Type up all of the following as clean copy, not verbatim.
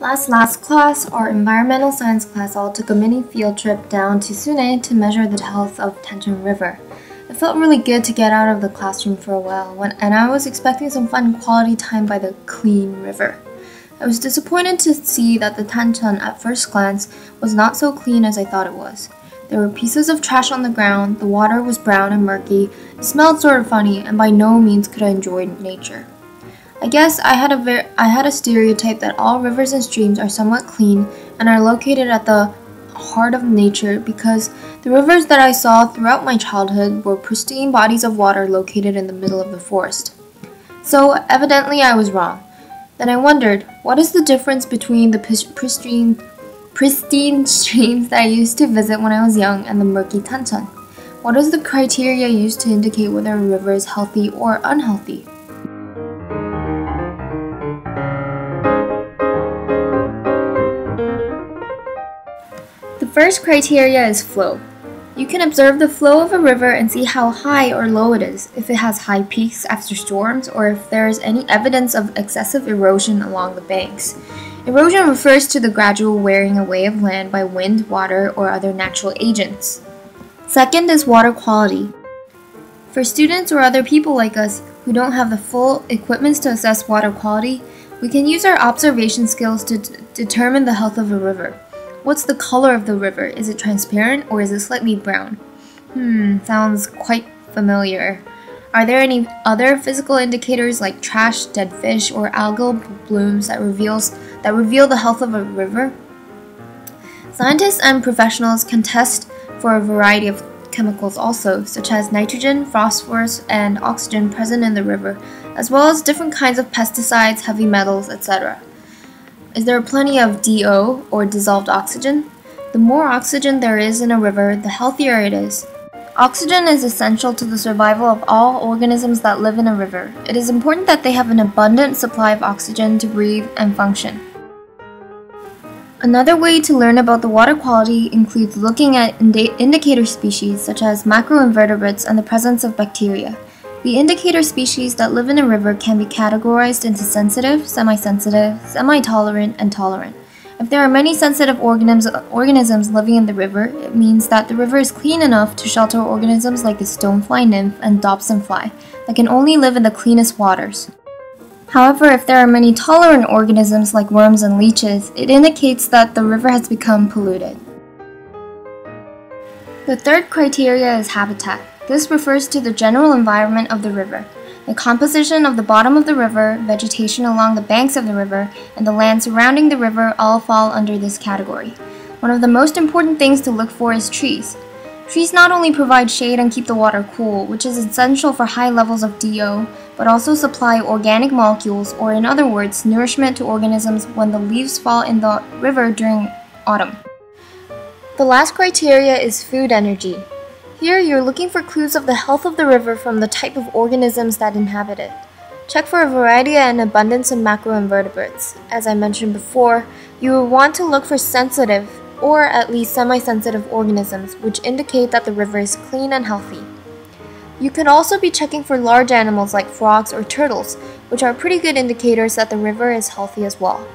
Last class, our environmental science class all took a mini field trip down to Sune to measure the health of Tancheon River. It felt really good to get out of the classroom for a while, and I was expecting some fun quality time by the clean river. I was disappointed to see that the Tancheon at first glance was not so clean as I thought it was. There were pieces of trash on the ground, the water was brown and murky, it smelled sort of funny, and by no means could I enjoy nature. I guess I had a stereotype that all rivers and streams are somewhat clean and are located at the heart of nature because the rivers that I saw throughout my childhood were pristine bodies of water located in the middle of the forest. So evidently I was wrong. Then I wondered, what is the difference between the pristine streams that I used to visit when I was young and the murky Tancheon? What is the criteria used to indicate whether a river is healthy or unhealthy? The first criteria is flow. You can observe the flow of a river and see how high or low it is, if it has high peaks after storms, or if there is any evidence of excessive erosion along the banks. Erosion refers to the gradual wearing away of land by wind, water, or other natural agents. Second is water quality. For students or other people like us who don't have the full equipment to assess water quality, we can use our observation skills to determine the health of a river. What's the color of the river? Is it transparent or is it slightly brown? Sounds quite familiar. Are there any other physical indicators like trash, dead fish, or algal blooms that reveal the health of a river? Scientists and professionals can test for a variety of chemicals also, such as nitrogen, phosphorus, and oxygen present in the river, as well as different kinds of pesticides, heavy metals, etc. Is there plenty of DO, or dissolved oxygen? The more oxygen there is in a river, the healthier it is. Oxygen is essential to the survival of all organisms that live in a river. It is important that they have an abundant supply of oxygen to breathe and function. Another way to learn about the water quality includes looking at indicator species such as macroinvertebrates and the presence of bacteria. The indicator species that live in a river can be categorized into sensitive, semi-sensitive, semi-tolerant, and tolerant. If there are many sensitive organisms living in the river, it means that the river is clean enough to shelter organisms like the stonefly nymph and Dobson fly that can only live in the cleanest waters. However, if there are many tolerant organisms like worms and leeches, it indicates that the river has become polluted. The third criteria is habitat. This refers to the general environment of the river. The composition of the bottom of the river, vegetation along the banks of the river, and the land surrounding the river all fall under this category. One of the most important things to look for is trees. Trees not only provide shade and keep the water cool, which is essential for high levels of DO, but also supply organic molecules, or in other words, nourishment to organisms when the leaves fall in the river during autumn. The last criteria is food energy. Here, you're looking for clues of the health of the river from the type of organisms that inhabit it. Check for a variety and abundance of macroinvertebrates. As I mentioned before, you will want to look for sensitive or at least semi-sensitive organisms, which indicate that the river is clean and healthy. You could also be checking for large animals like frogs or turtles, which are pretty good indicators that the river is healthy as well.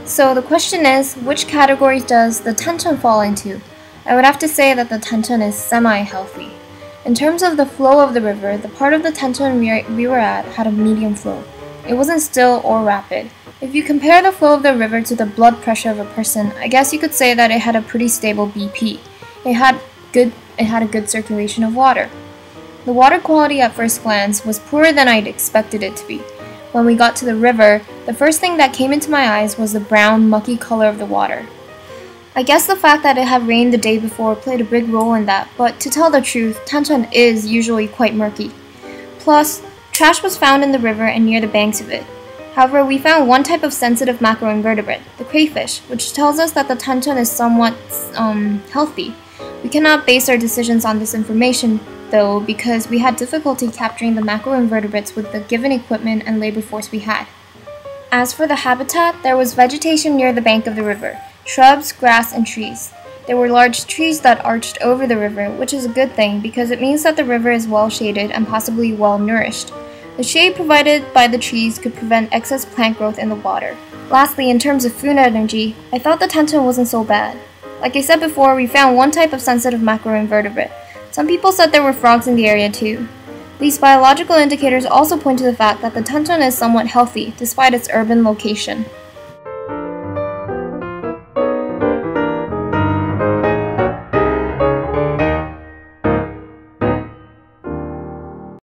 So the question is, which categories does the Tancheon fall into? I would have to say that the Tancheon is semi-healthy. In terms of the flow of the river, the part of the Tancheon we were at had a medium flow. It wasn't still or rapid. If you compare the flow of the river to the blood pressure of a person, I guess you could say that it had a pretty stable BP. It had a good circulation of water. The water quality at first glance was poorer than I'd expected it to be. When we got to the river, the first thing that came into my eyes was the brown, mucky color of the water. I guess the fact that it had rained the day before played a big role in that, but to tell the truth, Tancheon is usually quite murky. Plus, trash was found in the river and near the banks of it. However, we found one type of sensitive macroinvertebrate, the crayfish, which tells us that the Tancheon is somewhat healthy. We cannot base our decisions on this information, though, because we had difficulty capturing the macroinvertebrates with the given equipment and labor force we had. As for the habitat, there was vegetation near the bank of the river. Shrubs, grass, and trees. There were large trees that arched over the river, which is a good thing because it means that the river is well shaded and possibly well nourished. The shade provided by the trees could prevent excess plant growth in the water. Lastly, in terms of food energy, I thought the tenton wasn't so bad. Like I said before, we found one type of sensitive macroinvertebrate. Some people said there were frogs in the area too. These biological indicators also point to the fact that the tenton is somewhat healthy despite its urban location.